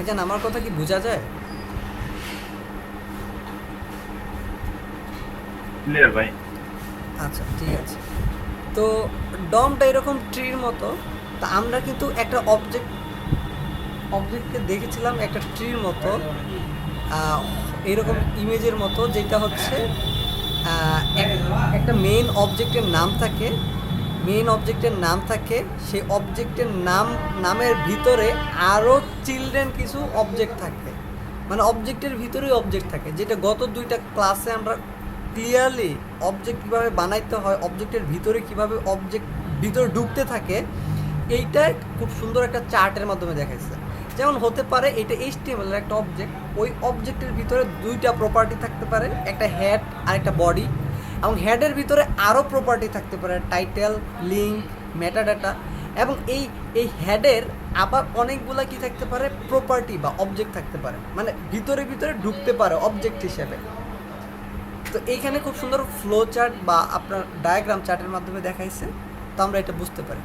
ভাইজান আমার কথা কি বোঝা যায়? ক্লিয়ার ভাই। আচ্ছা ঠিক আছে। তো ডমটা এরকম ট্রির মতো। তা আমরা কিন্তু একটা অবজেক্টকে দেখেছিলাম একটা ট্রির মতো, আহ, এরকম ইমেজের মতো, যেটা হচ্ছে একটা মেইন অবজেক্টের নাম থাকে। সেই অবজেক্টের নামের ভিতরে আরও চিলড্রেন কিছু অবজেক্ট থাকে, মানে অবজেক্টের ভিতরেই অবজেক্ট থাকে, যেটা গত দুইটা ক্লাসে আমরা ক্লিয়ারলি অবজেক্ট কীভাবে বানাইতে হয়, অবজেক্টের ভিতরে কীভাবে অবজেক্ট ভিতরে ঢুকতে থাকে, এইটা খুব সুন্দর একটা চার্টের মাধ্যমে দেখাইছে। যেমন হতে পারে এটা HTML এর একটা অবজেক্ট, ওই অবজেক্টের ভিতরে দুইটা প্রপার্টি থাকতে পারে, একটা হেড আর একটা বডি, এবং হেডের ভিতরে আরও প্রপার্টি থাকতে পারে, টাইটেল, লিঙ্ক, মেটাডাটা, এবং এই হেডের আবার অনেকগুলা কি থাকতে পারে, প্রপার্টি বা অবজেক্ট থাকতে পারে, মানে ভিতরে ভিতরে ঢুকতে পারে অবজেক্ট হিসেবে। তো এইখানে খুব সুন্দর ফ্লো চার্ট বা আপনার ডায়াগ্রাম চার্টের মাধ্যমে দেখাইছে, তো আমরা এটা বুঝতে পারি।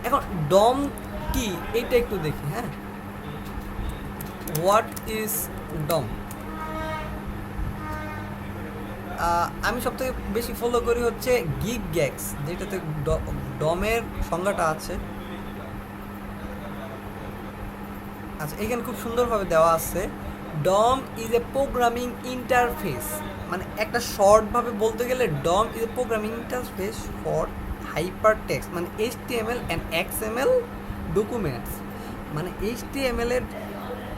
এখন ডম কি এইটা একটু দেখি। হ্যাঁ, হোয়াট ইজ ডম? আমি সবথেকে বেশি ফলো করি হচ্ছে গিগ গ্যাক্স, যেটাতে ডমের সংজ্ঞাটা আছে। আচ্ছা, এখানে খুব সুন্দরভাবে দেওয়া আছে, ডম ইজ এ প্রোগ্রামিং ইন্টারফেস, মানে একটা শর্টভাবে বলতে গেলে DOM is a programming interface for hypertext, মানে HTML অ্যান্ড XML ডকুমেন্টস। মানে HTML এর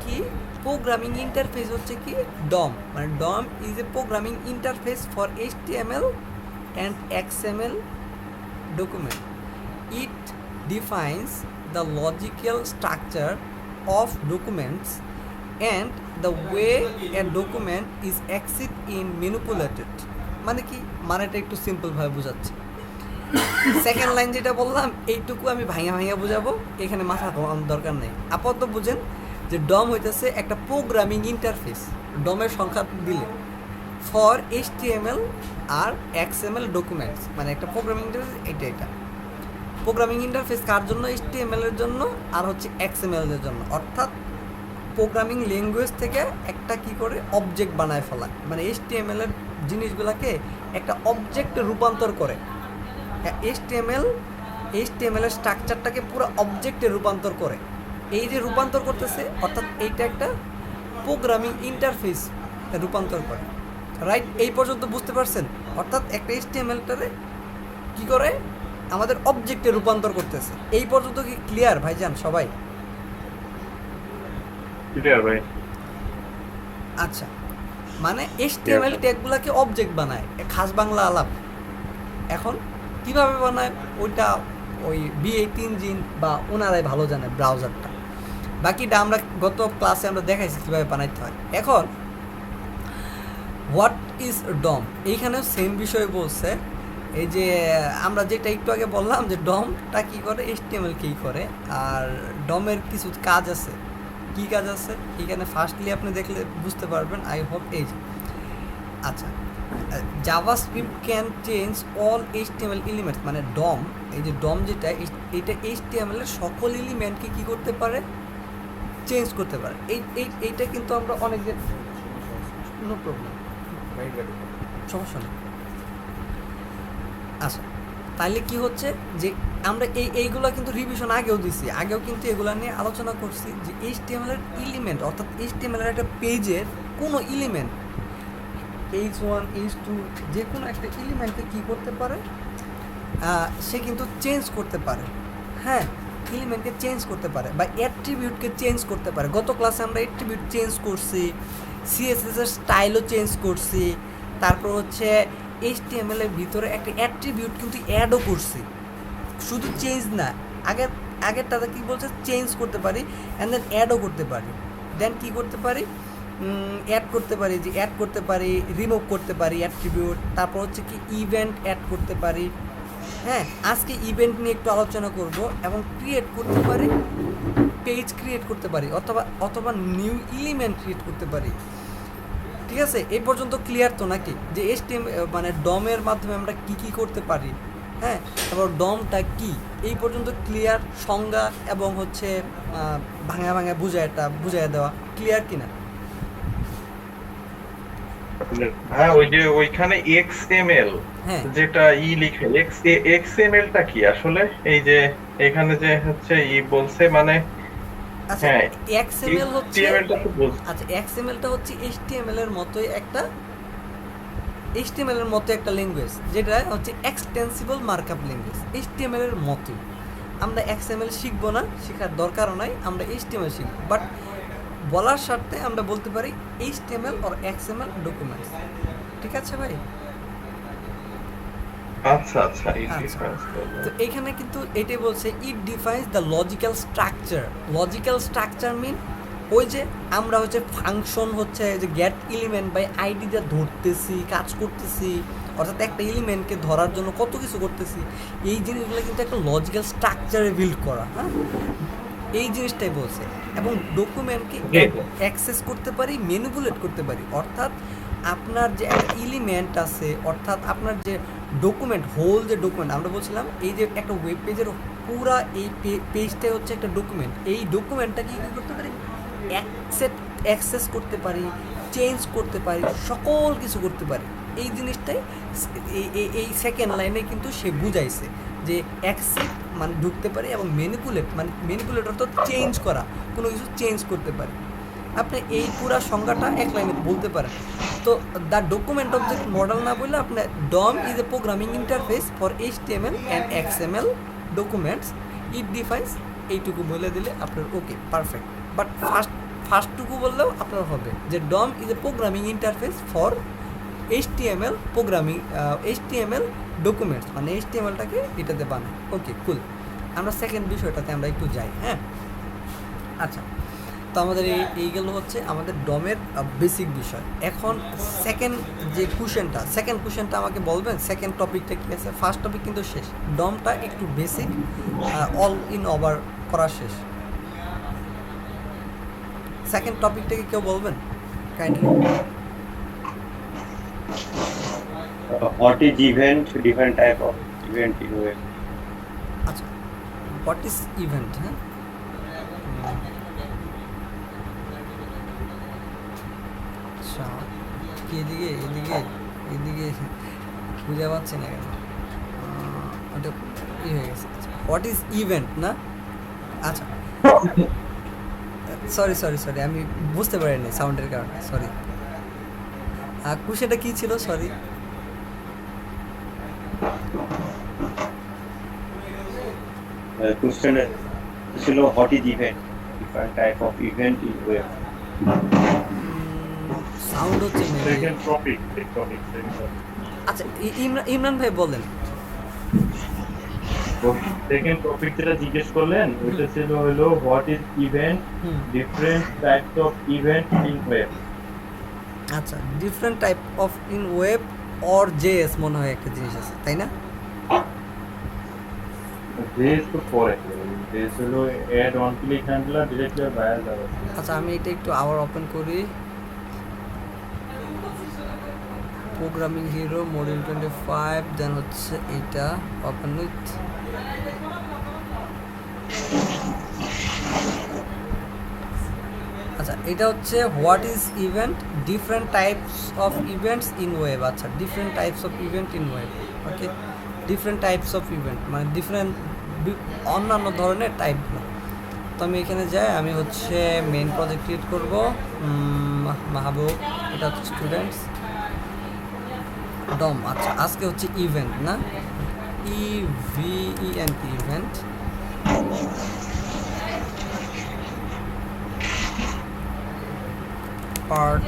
কি প্রোগ্রামিং ইন্টারফেস হচ্ছে কি ডম, মানে DOM is a programming interface for HTML and XML document. It defines the logical structure of documents and the way a document is accessed in manipulated. মানে কি, মানেটা একটু সিম্পলভাবে বোঝাচ্ছি। সেকেন্ড লাইন যেটা বললাম এইটুকু আমি ভাঙা বোঝাবো, এখানে মাথা ঘামানোর দরকার নেই। আপাতত বুঝেন যে ডম হইতেছে একটা প্রোগ্রামিং ইন্টারফেস, ডমের সংখ্যা দিলে, ফর HTML আর XML ডকুমেন্টস, মানে একটা প্রোগ্রামিং ইন্টারফেস। এটা প্রোগ্রামিং ইন্টারফেস কার জন্য? HTML এর জন্য আর হচ্ছে XML এর জন্য, অর্থাৎ প্রোগ্রামিং ল্যাঙ্গুয়েজ থেকে একটা কি করে অবজেক্ট বানায় ফেলা, মানে HTML এর জিনিসগুলোকে একটা অবজেক্টে রূপান্তর করে। HTML এর স্ট্রাকচারটাকে পুরো অবজেক্টে রূপান্তর করে। এই যে রূপান্তর করতেছে, অর্থাৎ এইটা একটা প্রোগ্রামিং ইন্টারফেস রূপান্তর করে। রাইট, এই পর্যন্ত বুঝতে পারছেন? অর্থাৎ একটা HTML-টারে কী করে আমাদের অবজেক্টে রূপান্তর করতেছে। এই পর্যন্ত কি ক্লিয়ার ভাইজান সবাই? ক্লিয়ার ভাই। আচ্ছা, মানে HTML ট্যাগগুলোকে অবজেক্ট বানায়, খাস বাংলা আলাপ। এখন কিভাবে বানায় ওইটা ওই V8 ইঞ্জিন বা ওনারাই ভালো জানে, ব্রাউজারটা। বাকিটা আমরা গত ক্লাসে আমরা দেখাইছি কীভাবে বানাইতে হয়। এখন হোয়াট ইজ ডম, এইখানেও সেম বিষয় বলছে। এই যে আমরা যেটা একটু আগে বললাম যে ডমটা কী করে, HTML কী করে, আর ডমের কিছু কাজ আছে। কী কাজ আছে এখানে ফার্স্টলি আপনি দেখলে বুঝতে পারবেন, আই হোপ। এই যে আচ্ছা, JavaScript can change all HTML elements, মানে ডম, এই যে ডম যেটা, এটা HTML এর সকল এলিমেন্টকে কী করতে পারে, চেঞ্জ করতে পারে। এইটা কিন্তু আমরা অনেক নো প্রবলেম, সমস্যা নেই। আচ্ছা, তাহলে কি হচ্ছে যে আমরা এইগুলো কিন্তু রিভিশন আগেও দিছি, আগেও কিন্তু এগুলো নিয়ে আলোচনা করছি যে HTML এর এলিমেন্ট, অর্থাৎ HTML এর একটা পেজের কোনো এলিমেন্ট, H1 H2 যে কোনো একটা এলিমেন্টকে কী করতে পারে, সে কিন্তু চেঞ্জ করতে পারে। হ্যাঁ, এলিমেন্টকে চেঞ্জ করতে পারে বা অ্যাট্রিবিউটকে চেঞ্জ করতে পারে। গত ক্লাসে আমরা অ্যাট্রিবিউট চেঞ্জ করছি, CSS এর স্টাইলও চেঞ্জ করছি, তারপর হচ্ছে HTML এর ভিতরে একটা অ্যাট্রিবিউট কিন্তু অ্যাডও করছি। শুধু চেঞ্জ না, আগেরটাতে কী বলছে, চেঞ্জ করতে পারি অ্যান্ড দেন অ্যাডও করতে পারি। দেন কী করতে পারি, অ্যাড করতে পারি, যে অ্যাড করতে পারি, রিমুভ করতে পারি অ্যাট্রিবিউট। তারপর হচ্ছে কি ইভেন্ট অ্যাড করতে পারি। হ্যাঁ, আজকে ইভেন্ট নিয়ে একটু আলোচনা করব, এবং ক্রিয়েট করতে পারি, পেজ ক্রিয়েট করতে পারি, অথবা নিউ এলিমেন্ট ক্রিয়েট করতে পারি। ঠিক আছে, এই পর্যন্ত ক্লিয়ার তো নাকি, যে HTML মানে ডমের মাধ্যমে আমরা কী কী করতে পারি? হ্যাঁ, তারপর ডমটা কি এই পর্যন্ত ক্লিয়ার, সংজ্ঞা এবং হচ্ছে ভাঙা ভাঙা বুঝায় দেওয়া ক্লিয়ার কিনা? হ্যাঁ, ওই যে ওইখানে XML হ্যাঁ যেটা লিখে XML টা কি আসলে? এই যে এখানে যে হচ্ছে বলছে মানে আচ্ছা, হ্যাঁ এক্সএমএল হচ্ছে HTML টা তো আচ্ছা এক্সএমএলটা হচ্ছে এইচটিএমএল এর মতোই একটা এইচটিএমএল এর মতো একটা ল্যাঙ্গুয়েজ, যেটা হচ্ছে এক্সটেন্সিবল মার্কআপ ল্যাঙ্গুয়েজ। এইচটিএমএল এর মতোই। আমরা এক্সএমএল শিখবো না, শেখার দরকারও নাই, আমরা এইচটিএমএল শিখবো। বাট বলার স্বার্থে আমরা বলতে পারি এইচটিএমএল অর এক্সএমএল ডকুমেন্টস। ঠিক আছে ভাই? আচ্ছা আচ্ছা এই আচ্ছা, difference টা। তো এখানে কিন্তু এটাই বলছে it defines the logical structure. Logical structure mean ওই যে আমরা হচ্ছে ফাংশন হচ্ছে যে গেট এলিমেন্ট বাই আইডি দিয়ে ধরতেছি, কাজ করতেছি, অর্থাৎ একটা এলিমেন্টকে ধরার জন্য কত কিছু করতেছি, এই জিনিসগুলো কিন্তু একটা লজিক্যাল স্ট্রাকচারে বিল্ড করা। হ্যাঁ, এই জিনিসটাই বলছে। এবং ডকুমেন্টকে অ্যাক্সেস করতে পারি, ম্যানিপুলেট করতে পারি, অর্থাৎ আপনার যে একটা এলিমেন্ট আছে, অর্থাৎ আপনার যে ডকুমেন্ট, হোল যে ডকুমেন্ট আমরা বলছিলাম, এই যে একটা ওয়েব পেজের পুরা এই পেজটাই হচ্ছে একটা ডকুমেন্ট। এই ডকুমেন্টটাকে কী করতে পারি? অ্যাক্সেস করতে পারি, চেঞ্জ করতে পারি, সকল কিছু করতে পারি। এই জিনিসটাই এই সেকেন্ড লাইনে কিন্তু সে বুঝাইছে যে অ্যাক্সেপ্ট মানে ঢুকতে পারি, এবং ম্যানিপুলেট মানে ম্যানিপুলেট অর্থাৎ চেঞ্জ করা, কোনো কিছু চেঞ্জ করতে পারি। আপনি এই পুরা সংজ্ঞাটা এক লাইনে বলতে পারেন। তো দ্য ডকুমেন্ট অবজেক্ট মডেল না বললে আপনি DOM is a programming interface for HTML and XML documents, it defines, এইটুকু বলে দিলে আপনার ওকে পারফেক্ট। বাট ফার্স্টটুকু বললেও আপনার হবে যে DOM is a programming interface for HTML programming, HTML documents মানে HTMLটাকে এটাতে বানায়। ওকে কুল। আমরা সেকেন্ড বিষয়টাতে আমরা একটু যাই। হ্যাঁ, আচ্ছা, তো আমাদের এইগুলো হচ্ছে আমাদের ডমের বেসিক বিষয়। এখন সেকেন্ড কোশ্চেনটা আমাকে বলবেন সেকেন্ড টপিকটা কী আছে? ফার্স্ট টপিক কিন্তু শেষ, ডমটা একটু বেসিক, অল ইন ওভার করা শেষ। সেকেন্ড টপিকটাকে কেউ বলবেন kindly? What is event? Different type of event in web. আচ্ছা, হোয়াট ইজ ইভেন্ট? হ্যাঁ, আচ্ছা, কি এদিকে এদিকে এদিকে বুঝতে পারছি না কেন, ওটা ই হয়ে গেছে। হোয়াট ইজ ইভেন্ট না? আচ্ছা, সরি আমি বুঝতে পারিনি সাউন্ডের কারণে, সরি। কোশ্চেনটা কী ছিল? সরি। Question ছিল what is event? Different type of event in web. Sound হচ্ছে maybe। সেকেন্ড টপিক আচ্ছা, ইমরান ভাই বলেন। সেকেন্ড টপিক যেটা জিজ্ঞেস করলেন ওইটা ছিল হলো what is event, different types of event in web. আচ্ছা, different type of in web or JS মনে হয় একটা জিনিস আছে, তাই না? বেস তো পরে, বেস হলো add on click handler directly বায়ার যাবে। আচ্ছা, আমি এটা একটু আবার ওপেন করি। প্রোগ্রামিং হিরো মডিউল 25, দেন হচ্ছে এইটা ওপেন উইথ। আচ্ছা, এটা হচ্ছে what is event, different types of events in web. আচ্ছা, different types of event in web. Okay, different types of event মানে ডিফারেন্ট অন্যান্য ধরনের টাইপগুলো। তো আমি এখানে যাই, আমি হচ্ছে মেইন প্রজেক্ট ক্রিয়েট করবো, মাহবুব, এটা হচ্ছে স্টুডেন্টস ডম। আচ্ছা, আজকে হচ্ছে ইভেন্ট না, EVENT ইভেন্ট। পার্ট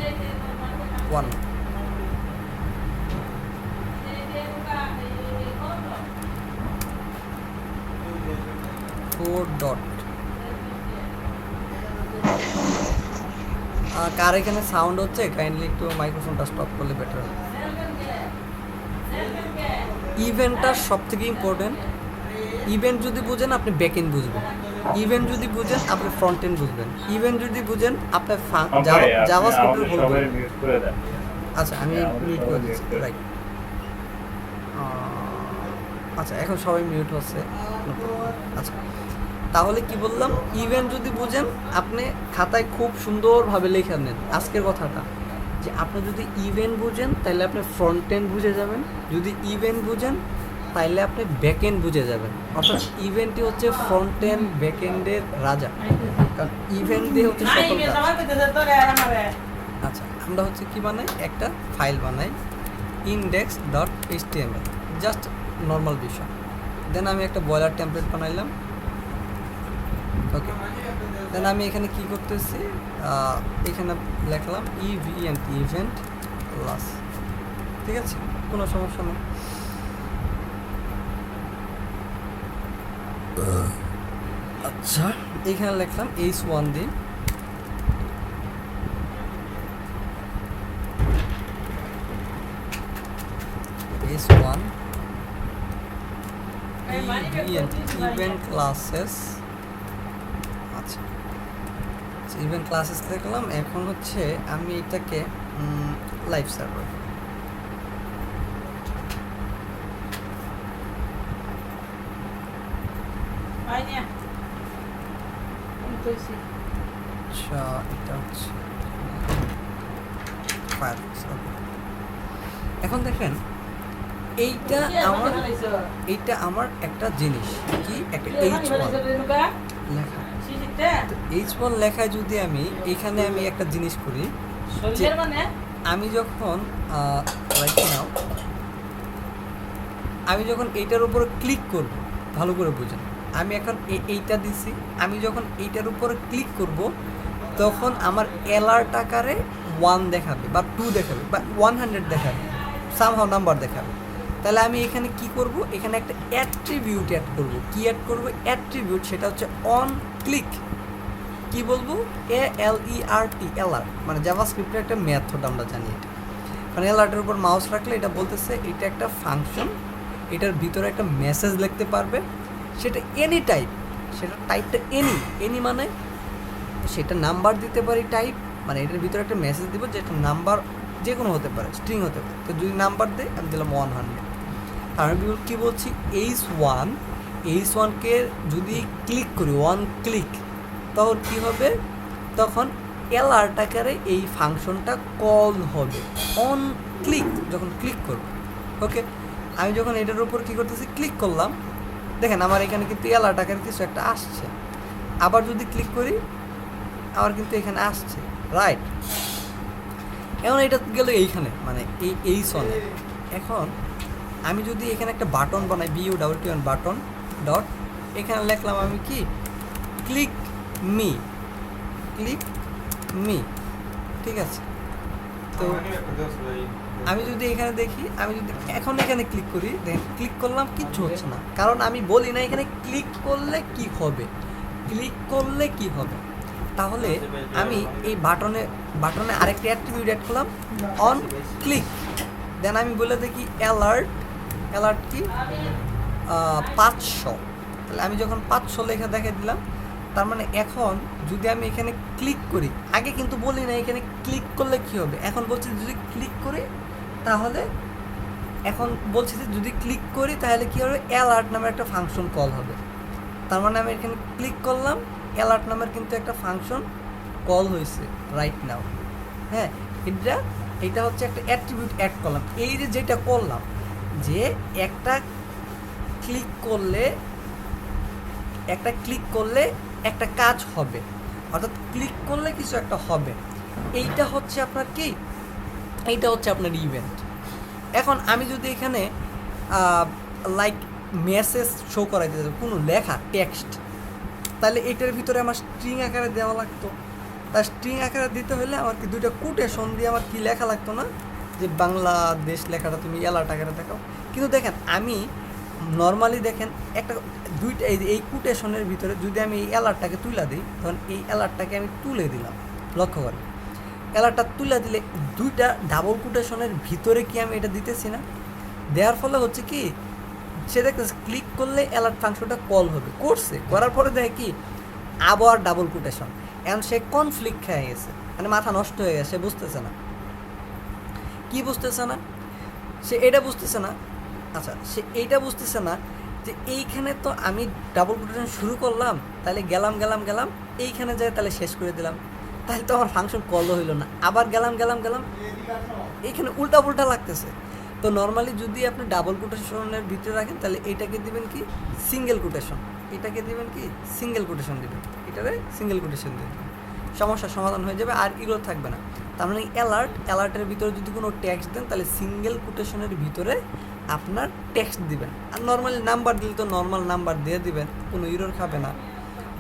1। কার এখানে সাউন্ড হচ্ছে? কাইন্ডলি একটু মাইক্রোফোনটা স্টপ করলে বেটার। ইভেন্টটা সব থেকে ইম্পর্টেন্ট। ইভেন্ট যদি বুঝেন আপনি ব্যাক এন্ড বুঝবেন, ইভেন্ট যদি বুঝেন আপনি ফ্রন্ট এন্ড বুঝবেন, ইভেন্ট যদি বুঝেন আপনি জাভাস্ক্রিপ্টের ভুল বুঝবেন। মিউট করে দেন। আচ্ছা, আমি মিউট করে দিচ্ছি, রাইট। আচ্ছা এখন সবাই মিউট হচ্ছে। আচ্ছা তাহলে কি বললাম, ইভেন্ট যদি বুঝেন আপনি খাতায় খুব সুন্দরভাবে লেখা নেন আজকের কথাটা, যে আপনি যদি ইভেন্ট বুঝেন তাহলে আপনি ফ্রন্ট এন্ড বুঝে যাবেন, যদি ইভেন্ট বুঝেন তাইলে আপনি ব্যাক এন্ড বুঝে যাবেন। অর্থাৎ ইভেন্টই হচ্ছে ফ্রন্ট এন্ড ব্যাক এন্ডের রাজা, কারণ ইভেন্ট দিয়ে হচ্ছে সকল কাজ। আচ্ছা আমরা হচ্ছে কি বানাই, একটা ফাইল বানাই index.html, জাস্ট নর্মাল বিষয়। দেন আমি একটা বয়লার টেমপ্লেট বানাইলাম। ওকে, দেন আমি এখানে কি করতেছি, এখানে লিখলাম ইভেন্ট ইভেন্ট ক্লাস, ঠিক আছে, কোনো সমস্যা নেই। আচ্ছা এখানে লিখলাম h1 দিয়ে h1 ইভেন্ট ক্লাসেস। আচ্ছা ইভেন্ট ক্লাসেস লিখলাম। এখন হচ্ছে আমি এটাকে লাইভ সার্ভার, আচ্ছা এটা হচ্ছে ফায়ারফক্স। ওকে, এখন দেখেন এইটা আমার একটা জিনিস কি, একটা h1 লেখা। h1 লেখায় যদি আমি এখানে আমি একটা জিনিস করি, যে আমি যখন রাইট নাও আমি যখন এইটার উপরে ক্লিক করব, ভালো করে বুঝেন, আমি এখন এইটা দিছি, আমি যখন এইটার উপরে ক্লিক করব তখন আমার অ্যালার্ট আকারে 1 দেখাবে বা 2 দেখাবে বা 100 দেখাবে, সামহাও নাম্বার দেখাবে। তাহলে আমি এখানে কি করব, এখানে একটা অ্যাট্রিবিউট অ্যাড করব। কি অ্যাড করব? অ্যাট্রিবিউট, সেটা হচ্ছে অন ক্লিক। কি বলবো? ALERT, অ্যালার্ট, মানে জাভাস্ক্রিপ্টের একটা মেথড আমরা জানি এটা। কারণ অ্যালার্টের উপর মাউস রাখলে এটা বলতেছে এটা একটা ফাংশন, এটার ভিতরে একটা মেসেজ লিখতে পারবে, সেটা এনি টাইপ, সেটা টাইপটা এনি মানে সেটা নাম্বার দিতে পারি টাইপ, মানে এটার ভিতরে একটা মেসেজ দিব যেটা নাম্বার যে কোনো হতে পারে, স্ট্রিং হতে পারে। তো যদি নাম্বার দেয় আমি দিলাম 100। আর আমি কী বলছি, h1কে যদি ক্লিক করি 1 ক্লিক, তখন কী হবে, তখন অ্যালার্ট আকারে এই ফাংশনটা কল হবে অন ক্লিক, যখন ক্লিক করব। ওকে, আমি যখন এটার উপর কী করতেছি, ক্লিক করলাম, দেখেন আমার এখানে কিন্তু অ্যালার্ট আকারে কিছু একটা আসছে। আবার যদি ক্লিক করি আমার কিন্তু এখানে আসছে, রাইট। এখন এটা গেল এইখানে, মানে এই সনে। এখন আমি যদি এখানে একটা বাটন বানাই, BUTTON বাটন ডট, এখানে লিখলাম আমি কি, ক্লিক মি, ঠিক আছে। তো আমি যদি এখানে দেখি, আমি যদি এখন এখানে ক্লিক করি, দেখেন ক্লিক করলাম, কিচ্ছু হচ্ছে না, কারণ আমি বলি না এখানে ক্লিক করলে কি হবে, তাহলে আমি এই বাটনে আরেকটা অ্যাট্রিবিউট অ্যাড করলাম, অন ক্লিক। দেন আমি বলে দেখি অ্যালার্ট কি 500। তাহলে আমি যখন 500 লেখা দেখে দিলাম, তার মানে এখন যদি আমি এখানে ক্লিক করি, আগে কিন্তু বলি না এখানে ক্লিক করলে কি হবে, এখন বলছি যদি ক্লিক করি তাহলে, এখন বলছি যে যদি ক্লিক করি তাহলে কী হবে, অ্যালার্ট নামের একটা ফাংশন কল হবে। তার মানে আমি এখানে ক্লিক করলাম, অ্যালার্ট নামের কিন্তু একটা ফাংশন কল হয়েছে রাইট নাও। হ্যাঁ, এটা হচ্ছে একটা অ্যাট্রিবিউট অ্যাড করলাম। এই যে যেটা করলাম, যে একটা ক্লিক করলে একটা কাজ হবে, অর্থাৎ ক্লিক করলে কিছু একটা হবে, এইটা হচ্ছে আপনার কি, এইটা হচ্ছে আপনার ইভেন্ট। এখন আমি যদি এখানে লাইক মেসেজ শো করাইতে চাই, কোনো লেখা টেক্সট, তাহলে এটার ভিতরে আমার স্ট্রিং আকারে দেওয়া লাগতো। তার স্ট্রিং আকারে দিতে হলে আমার কি 2টা কোটেশন দিয়ে আমার কি লেখা লাগতো না, যে বাংলাদেশ লেখাটা তুমি অ্যালার্ট আকারে দেখাও। কিন্তু দেখেন আমি নর্মালি দেখেন একটা দুইটা এই কোটেশনের ভিতরে যদি আমি এই অ্যালার্টটাকে তুলে দিই, তখন এই অ্যালার্টটাকে আমি তুলে দিলাম, লক্ষ্য করেন অ্যালার্টটা তুলে দিলে 2টা ডাবল কোটেশনের ভিতরে কি আমি এটা দিতেছি না, দেওয়ার ফলে হচ্ছে কি, সে দেখতেছে ক্লিক করলে অ্যালার্ট ফাংশনটা কল হবে, করার পরে দেখে কি আবার ডাবল কোটেশন, এখন সে কনফ্লিক্ট খেয়ে গেছে, মানে মাথা নষ্ট হয়ে গেছে, সে বুঝতেছে না, কি বুঝতেছে না, সে এটা বুঝতেছে না আচ্ছা, সে এইটা বুঝতেছে না যে এইখানে তো আমি ডাবল কোটেশন শুরু করলাম, তাহলে গেলাম গেলাম গেলাম এইখানে যাই তাহলে শেষ করে দিলাম, তাহলে তো আমার ফাংশন কলও হইলো না, আবার গেলাম গেলাম গেলাম এইখানে উল্টা পুল্টা লাগতেছে। তো নর্মালি যদি আপনি ডাবল কোটেশনের ভিতরে রাখেন তাহলে এইটাকে দিবেন কি সিঙ্গেল কোটেশন, এটাকে দিবেন কি সিঙ্গেল কোটেশন দিবেন, এটারে সিঙ্গেল কোটেশন দিয়ে দেবেন, সমস্যার সমাধান হয়ে যাবে আর এগুলো থাকবে না। তার মানে অ্যালার্টের ভিতরে যদি কোনো টেক্সট দেন তাহলে সিঙ্গেল কোটেশনের ভিতরে আপনার টেক্সট দিবেন। আর নর্মালি নাম্বার দিলে তো নর্মাল নাম্বার দিয়ে দিবেন, কোনো ইরর খাবে না।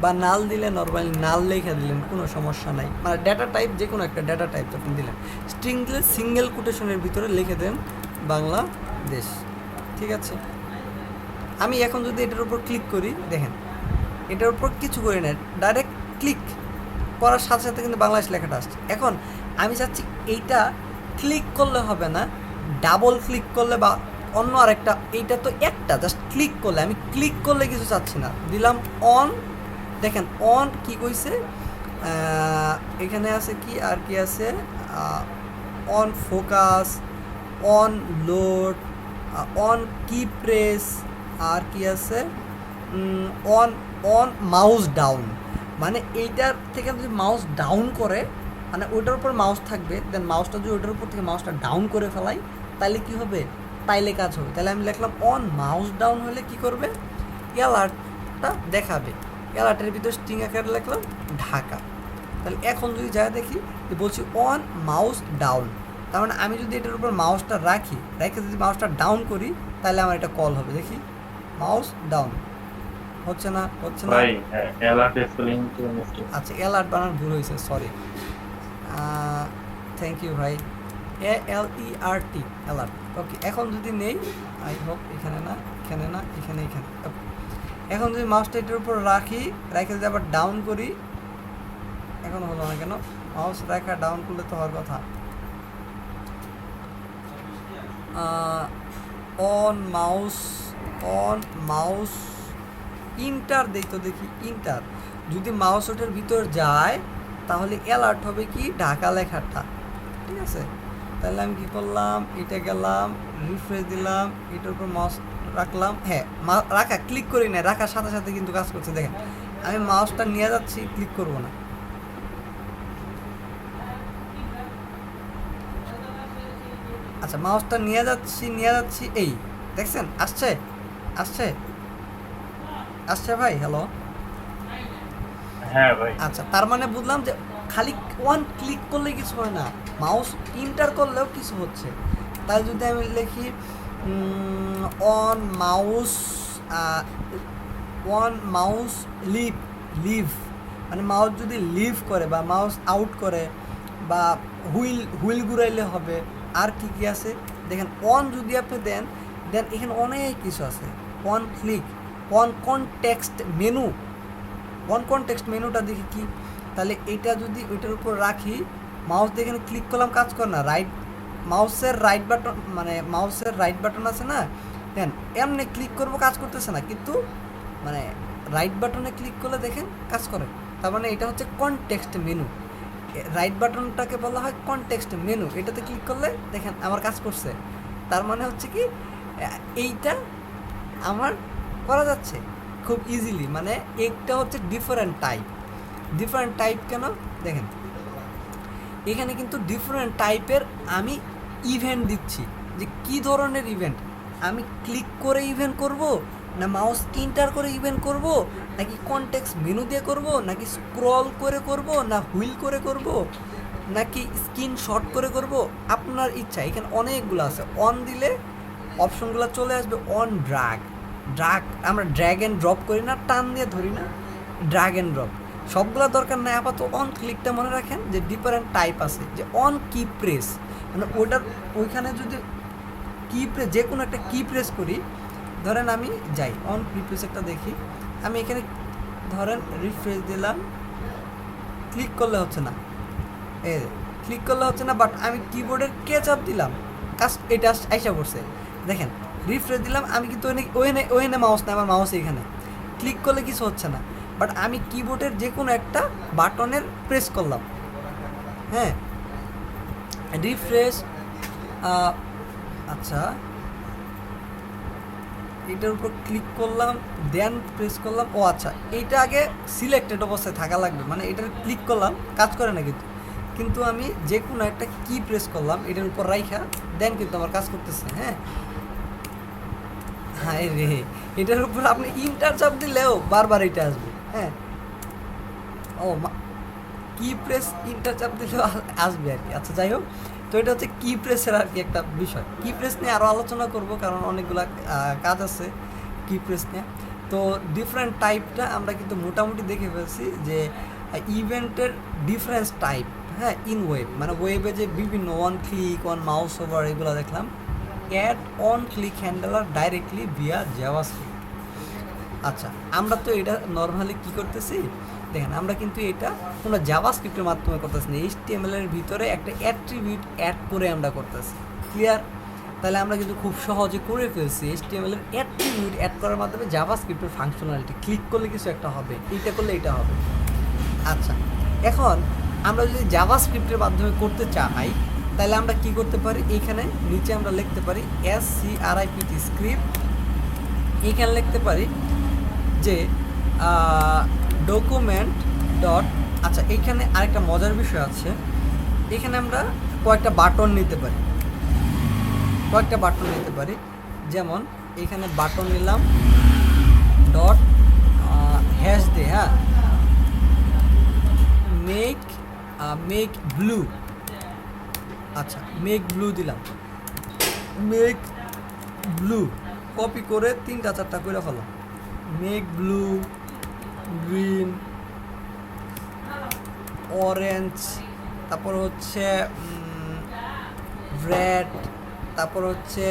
বা নাল দিলে নর্মালি নাল লেখা দিলেন, কোনো সমস্যা নাই। মানে ডেটা টাইপ যে কোনো একটা ডেটা টাইপ যখন দিলেন, স্ট্রিং দিলে সিঙ্গেল কোটেশনের ভিতরে লিখে দেন বাংলাদেশ। ঠিক আছে, আমি এখন যদি এটার উপর ক্লিক করি, দেখেন এটার উপর কিছু করি না, ডাইরেক্ট ক্লিক করার সাথে সাথে কিন্তু বাংলাদেশ লেখাটা আসছে। এখন আমি চাচ্ছি এইটা ক্লিক করলে হবে না, ডাবল ক্লিক করলে বা অন্য আরেকটা, এইটা তো একটা জাস্ট ক্লিক করলে, আমি ক্লিক করলে কিছু চাচ্ছি না, দিলাম অন। দেখেন অন কি কইছে, এখানে আছে কি আর কি আছে, on focus, on load, on key press, আর কি আছে অন অন মাউস ডাউন। মানে এইটার থেকে যদি মাউস ডাউন করে, মানে ওইটার উপর মাউস থাকবে, দেন মাউসটা যদি ওইটার উপর থেকে মাউসটা ডাউন করে ফেলাই তাহলে কি হবে, তাইলে কাজ হবে। তাহলে আমি লিখলাম অন মাউস ডাউন হলে কি করবে, অ্যালার্টটা দেখাবে। অ্যালার্টের ভিতরে স্ট্রিং আকারে লিখলাম ঢাকা। তাহলে এখন যদি যা দেখি যে বলছি অন মাউস ডাউন, তার মানে আমি যদি এটার উপর মাউসটা রাখি, রেখে যদি মাউসটা ডাউন করি তাহলে আমার এটা কল হবে। দেখি মাউস ডাউন হচ্ছে না, হচ্ছে না। ভাই অ্যালার্ট স্পেলিং তো মিস্টেক। আচ্ছা, অ্যালার্ট বানান ভুল হয়েছে, সরি। থ্যাংক ইউ ভাই, ALERT অ্যালার্ট। ওকে, এখন যদি নেই, আই হোপ এখানে না, এখানে না, এখানে, এখানে। এখন যদি মাউসটা এটার উপর রাখি, রেখে যদি আবার ডাউন করি, এখন হলো না কেন, মাউস রাখা ডাউন করলে তো হওয়ার কথা। অন মাউস ইন্টার দেই তো, দেখি ইন্টার যদি মাউস ওটার ভিতর যায় তাহলে অ্যালার্ট হবে কি ঢাকা লেখাটা। ঠিক আছে, তাহলে আমি কি করলাম, এটা গেলাম, রিফ্রেশ দিলাম, এটার উপর মাউস রাখলাম, হ্যাঁ রাখা ক্লিক করি না, রাখার সাথে সাথে কিন্তু কাজ করছে। দেখেন আমি মাউসটা নিয়ে যাচ্ছি, ক্লিক করব না। আচ্ছা, মাউসটা নিয়ে যাচ্ছি, এই দেখছেন আসছে আসছে আসছে ভাই, হ্যালো। হ্যাঁ ভাই। আচ্ছা, তার মানে বুঝলাম যে খালি ওয়ান ক্লিক করলে কিছু হয় না, মাউস ইন্টার করলেও কিছু হচ্ছে। তাই যদি আমি লিখি অন মাউস লিভ, মানে মাউস যদি লিভ করে বা মাউস আউট করে বা হুইল ঘুরাইলে হবে। আর কি কি আছে দেখেন, অন যদি আপনি দেন এখানে অনেক কিছু আছে। অন ক্লিক, অন কনটেক্সট মেনুটা দেখি কি, তাহলে এটা যদি ওইটার উপর রাখি, মাউস দিয়ে এখানে ক্লিক করলাম, কাজ করে না। মাউসের রাইট বাটন আছে না, দেন এমনি ক্লিক করবো, কাজ করতেছে না, কিন্তু মানে রাইট বাটনে ক্লিক করলে দেখেন কাজ করে। তার মানে এটা হচ্ছে কনটেক্সট মেনু, রাইট বাটনটাকে বলা হয় কনটেক্সট মেনু। এটাতে ক্লিক করলে দেখেন আমার কাজ করছে। তার মানে হচ্ছে কি এইটা আমার করা যাচ্ছে খুব ইজিলি। মানে একটা হচ্ছে ডিফারেন্ট টাইপ কেন দেখেন, এখানে কিন্তু ডিফারেন্ট টাইপের আমি ইভেন্ট দিচ্ছি, যে কি ধরনের ইভেন্ট, আমি ক্লিক করে ইভেন্ট করব, না মাউস ইন্টার করে ইভেন্ট করব, নাকি কনটেক্সট মেনু দিয়ে করব, নাকি স্ক্রল করে করব, না হুইল করে করব, নাকি স্ক্রিনশট করে করব, আপনার ইচ্ছা। এখানে অনেকগুলো আছে। অন দিলে অপশনগুলো চলে আসবে। অন ড্রাগ, আমরা ড্র্যাগ অ্যান্ড ড্রপ করি না, টান দিয়ে ধরি না, ড্র্যাগ অ্যান্ড ড্রপ সবগুলো দরকার নাই। আপাতত অন ক্লিকটা মনে রাখেন যে ডিফারেন্ট টাইপ আছে। যে অন কি প্রেস, মানে ওইখানে যদি কি প্রেস, যে কোনো একটা কি প্রেস করি, ধরেন আমি যাই অন কি প্রেস একটা দেখি, আমি এখানে ধরেন রিফ্রেশ দিলাম, ক্লিক করলে হচ্ছে না, বাট আমি কিবোর্ডের কে চাপ দিলাম, কাজ এটা আইসা পড়ছে। দেখেন রিফ্রেশ দিলাম, আমি কিন্তু ওইখানে মাউস না, আমার মাউস এখানে, ক্লিক করলে কিছু হচ্ছে না, বাট আমি কিবোর্ডের যে কোনো একটা বাটনের প্রেস করলাম, হ্যাঁ রিফ্রেশ। আচ্ছা এটার উপর ক্লিক করলাম, দেন প্রেস করলাম। ও আচ্ছা, এইটা আগে সিলেক্টেড অবস্থায় থাকা লাগবে, মানে এটার ক্লিক করলাম কাজ করে না কিন্তু, কিন্তু আমি যে কোনো একটা কি প্রেস করলাম এটার উপর রাইখা দেন কিন্তু আমার কাজ করতেছে। হ্যাঁ হ্যাঁ রে, এটার উপর আপনি ইন্টার চাপ দিলেও বারবার এটা আসবে। হ্যাঁ ও কি প্রেস ইন্টার চাপ দিলেও আসবে আর কি। আচ্ছা যাই হোক, তো এটা হচ্ছে কি প্রেসের আর কি একটা বিষয়। কি প্রেস নিয়ে আরও আলোচনা করব, কারণ অনেকগুলো কাজ আছে কি প্রেস নিয়ে। তো ডিফারেন্ট টাইপটা আমরা কিন্তু মোটামুটি দেখে ফেলছি যে ইভেন্টের ডিফারেন্স টাইপ। হ্যাঁ, ইন ওয়েব মানে ওয়েবে যে বিভিন্ন one click, one mouse over এগুলো দেখলাম। Add on click handler directly via JavaScript. আচ্ছা, আমরা তো এটা নর্মালি কি করতেছি দেখেন, আমরা কিন্তু এটা কোনো জাভাস্ক্রিপ্টের মাধ্যমে করতেছি না, HTML এর ভিতরে একটা অ্যাট্রিবিউট অ্যাড করে আমরা করতেছি। ক্লিয়ার? তাহলে আমরা কিন্তু খুব সহজে করে ফেলছি HTML এর অ্যাট্রিবিউট অ্যাড করার মাধ্যমে জাভাস্ক্রিপ্টের ফাংশনালিটি। ক্লিক করলে কিছু একটা হবে, এইটা করলে এটা হবে। আচ্ছা, এখন আমরা যদি জাভাস্ক্রিপ্টের মাধ্যমে করতে চাই তাহলে আমরা কি করতে পারি, এইখানে নিচে আমরা লিখতে পারি SCRIPT স্ক্রিপ্ট। এইখানে লিখতে পারি যে ডকুমেন্ট ডট, আচ্ছা এইখানে আরেকটা মজার বিষয় আছে, এখানে আমরা কয়েকটা বাটন নিতে পারি, যেমন এখানে বাটন নিলাম ডট হ্যাশ দিয়ে, হ্যাঁ মেক ব্লু। আচ্ছা, মেক ব্লু দিলাম, মেক ব্লু কপি করে 3-4টা করে ফেলো, মেক ব্লু, গ্রিন, অরেঞ্জ, তারপর হচ্ছে রেড, তারপর হচ্ছে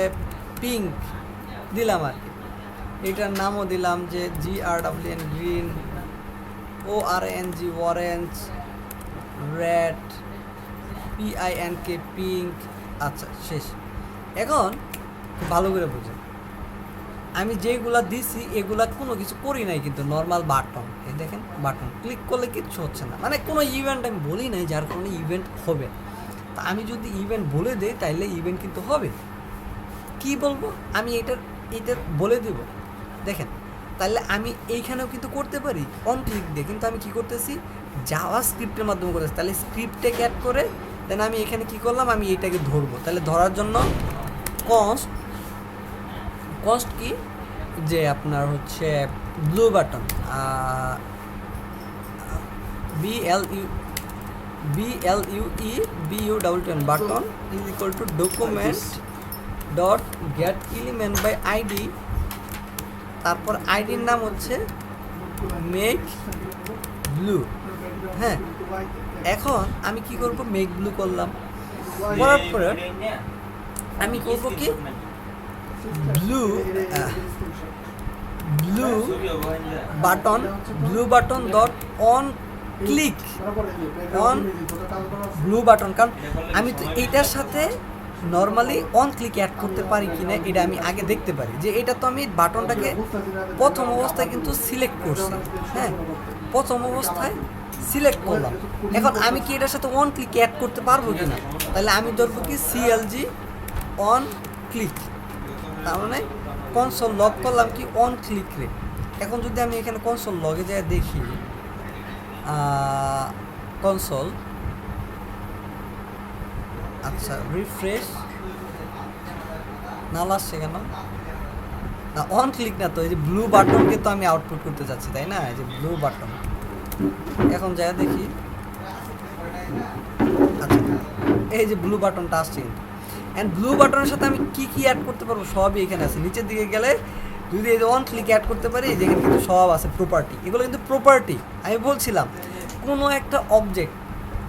পিঙ্ক দিলাম আর কি। এটার নামও দিলাম যে GRWN green, ORNG orange, red, PINK pink. আচ্ছা শেষ। এখন খুব ভালো করে বুঝেন, আমি যেগুলা দিছি এগুলা কোনো কিছু করি নাই, কিন্তু নর্মাল বাটন, এই দেখেন বাটন ক্লিক করলে কিচ্ছু হচ্ছে না, মানে কোনো ইভেন্ট আমি বলি নাই যার কারণে ইভেন্ট হবে। তা আমি যদি ইভেন্ট বলে দিই তাইলে ইভেন্ট কিন্তু হবে। কি বলবো আমি, এটার বলে দেব। দেখেন, তাহলে আমি এইখানেও কিন্তু করতে পারি অন ক্লিক দিয়ে, কিন্তু আমি কি করতেছি জাভাস্ক্রিপ্টের মাধ্যমে করতেছি। তাহলে স্ক্রিপ্টটাকে অ্যাড করে দেন আমি এখানে কি করলাম, আমি এটাকে ধরবো। তাহলে ধরার জন্য কস্ট কি, যে আপনার হচ্ছে blue button, BLUE button is equal to document dot get element by ID, তারপর আইডির নাম হচ্ছে মেক ব্লু। হ্যাঁ, এখন আমি কি করব, মেক ব্লু করলাম, করার পরে আমি করব কি blue button dot on click on blue button. কারণ আমি তো এইটার সাথে নর্মালি অন ক্লিক অ্যাড করতে পারি কিনা এটা আমি আগে দেখতে পারি, যে এটা তো আমি বাটনটাকে প্রথম অবস্থায় কিন্তু সিলেক্ট করছি। হ্যাঁ, প্রথম অবস্থায় সিলেক্ট করলাম, এখন আমি কি এটার সাথে অন ক্লিক অ্যাড করতে পারবো কিনা, তাহলে আমি ধরবো কি CLG অন ক্লিক, তার মানে কনসোল লগ করলাম কি অন ক্লিক রে। এখন যদি আমি এখানে কনসোল লগে যাই দেখি, কনসোল, আচ্ছা রিফ্রেশ না আসছে কেন, না অন ক্লিক না তো, এই যে ব্লু বাটনকে তো আমি আউটপুট করতে চাচ্ছি তাই না, এই যে ব্লু বাটন। এখন যাই দেখি, আচ্ছা এই যে ব্লু বাটনটা আসছে, অ্যান্ড ব্লু বাটনের সাথে আমি কি কি অ্যাড করতে পারবো সবই এখানে আছে। নিচের দিকে গেলে যদি এই যে অন ক্লিক অ্যাড করতে পারি, যেখানে কিন্তু সব আছে প্রপার্টি, এগুলো কিন্তু প্রপার্টি। আমি বলছিলাম কোনো একটা অবজেক্ট,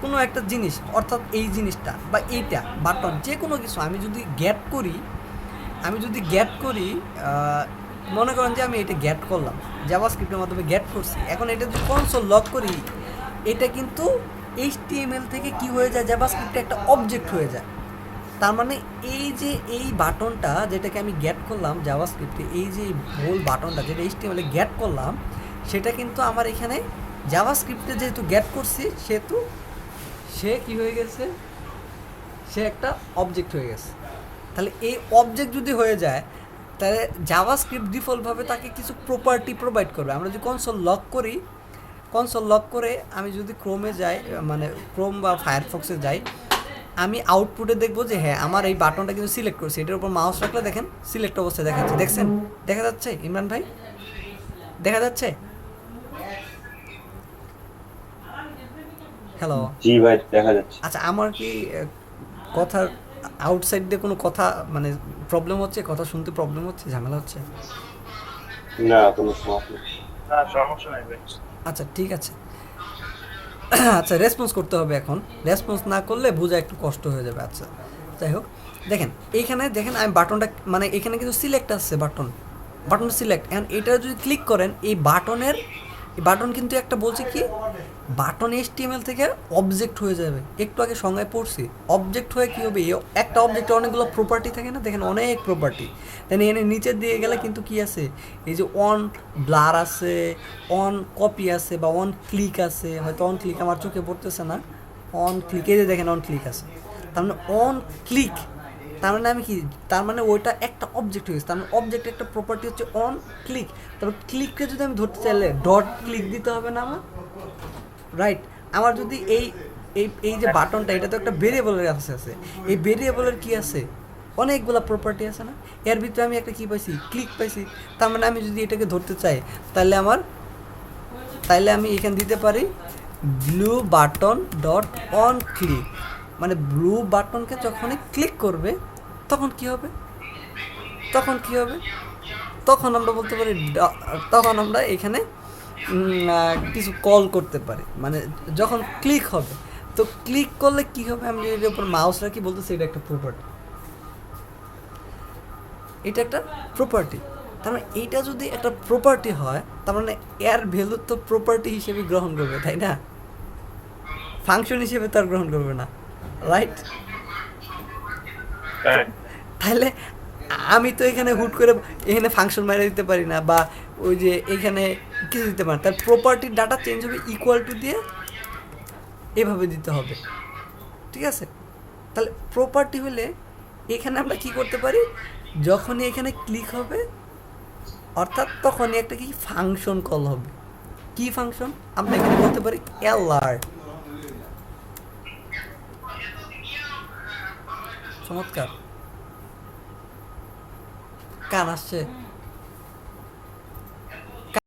কোনো একটা জিনিস, অর্থাৎ এই জিনিসটা বা এইটা বাটন, যে কোনো কিছু আমি যদি গ্যাট করি, মনে করেন যে আমি এটা গ্যাট করলাম, জাভাস্ক্রিপ্টের মাধ্যমে গ্যাট করছি, এখন এটা যদি কনসোল লক করি, এটা কিন্তু HTML থেকে কি হয়ে যায়, জাভাস্ক্রিপ্টে একটা অবজেক্ট হয়ে যায়। তার মানে এই যে এই বাটনটা যেটাকে আমি গ্যাট করলাম জাভাস্ক্রিপ্টে, এই যে হোল বাটনটা যেটা HTML-এ গ্যাট করলাম, সেটা কিন্তু আমার এখানে জাভাস্ক্রিপ্টে যেহেতু গ্যাট করছি, সেহেতু সে কি হয়ে গেছে, সে একটা অবজেক্ট হয়ে গেছে। তাহলে এই অবজেক্ট যদি হয়ে যায়, তাহলে জাভাস্ক্রিপ্ট ডিফল্টভাবে তাকে কিছু প্রপার্টি প্রোভাইড করবে। আমরা যদি কনসোল লক করে আমি যদি ক্রোমে যাই, মানে ক্রোম বা ফায়ারফক্সে যাই, আমি আউটপুটে দেখবো যে হ্যাঁ আমার এই বাটনটা কিন্তু সিলেক্ট করছি, এটার উপর মাউস রাখলে দেখেন সিলেক্ট অবস্থায় দেখাচ্ছে। দেখছেন? দেখা যাচ্ছে ইমরান ভাই? দেখা যাচ্ছে? হ্যালো? জি ভাই দেখা যাচ্ছে। আচ্ছা, আমার কি কথার আউটসাইড দিয়ে কোনো কথা মানে প্রবলেম হচ্ছে, কথা শুনতে প্রবলেম হচ্ছে, ঝামেলা হচ্ছে? না কোনো সমস্যা নেই। না সমস্যা নাই ভাই। আচ্ছা ঠিক আছে। আচ্ছা, রেসপন্স করতে হবে এখন। রেসপন্স না করলে বোঝা একটু কষ্ট হয়ে যাবে। আচ্ছা যাই হোক, দেখেন এইখানে দেখেন আমি বাটনটা, মানে এখানে কিন্তু সিলেক্ট আসছে, বাটন সিলেক্ট। এখন এটা যদি ক্লিক করেন এই বাটন কিন্তু একটা বলছে কি, বাটন HTML থেকে অবজেক্ট হয়ে যাবে। একটু আগে সংজ্ঞায় পড়ছি, অবজেক্ট হয়ে কী হবে, একটা অবজেক্টে অনেকগুলো প্রপার্টি থাকে না, দেখেন অনেক প্রপার্টি। তাই এখানে নিচের দিকে গেলে কিন্তু কি আছে, এই যে অন ব্লার আছে, অন কপি আছে, বা অন ক্লিক আছে। হয়তো অন ক্লিক আমার চোখে পড়তেছে না, অন ক্লিক, এই যে দেখেন অন ক্লিক আছে। তার মানে অন ক্লিক, তার মানে আমি কি, তার মানে ওইটা একটা অবজেক্ট হয়েছে। তার মানে অবজেক্ট একটা প্রপার্টি হচ্ছে অন ক্লিক। তারপর ক্লিককে যদি আমি ধরতে চাইলে ডট ক্লিক দিতে হবে না আমার, রাইট? আমার যদি এই এই এই যে বাটনটা, এটা তো একটা ভেরিয়েবলের কাছে আছে, এই ভেরিয়েবলের কি আছে, অনেকগুলো প্রপার্টি আছে না, এর ভিতরে আমি একটা কি পাইছি, ক্লিক পাইছি। তার মানে আমি যদি এটাকে ধরতে চাই তাহলে আমি এখানে দিতে পারি blue button dot on click. মানে ব্লু বাটনকে যখনই ক্লিক করবে তখন কি হবে, তখন আমরা বলতে পারি, তখন আমরা এখানে কিছু কল করতে পারি। মানে যখন ক্লিক হবে, তো ক্লিক করলে কি হবে, আমি যদি এর উপর মাউস রাখি, বলতেছি এটা একটা প্রপার্টি, এটা একটা প্রপার্টি। তার মানে এইটা যদি একটা প্রপার্টি হয়, তার মানে এর ভ্যালু তো প্রপার্টি হিসেবে গ্রহণ করবে, তাই না? ফাংশন হিসেবে তো আর গ্রহণ করবে না, রাইট? তাহলে আমি তো এখানে হুট করে এখানে ফাংশন মারা দিতে পারি না, বা ওই যে এখানে কিছু দিতে পারি না। তার প্রপার্টির ডাটা চেঞ্জ হবে ইকুয়াল টু দিয়ে এভাবে দিতে হবে, ঠিক আছে? তাহলে প্রপার্টি হলে এখানে আমরা কি করতে পারি, যখনই এখানে ক্লিক হবে অর্থাৎ তখনই একটা কি ফাংশন কল হবে। কি ফাংশন? আমরা এখানে বলতে পারি অ্যালার্ট। চমৎকার, কান আসছে।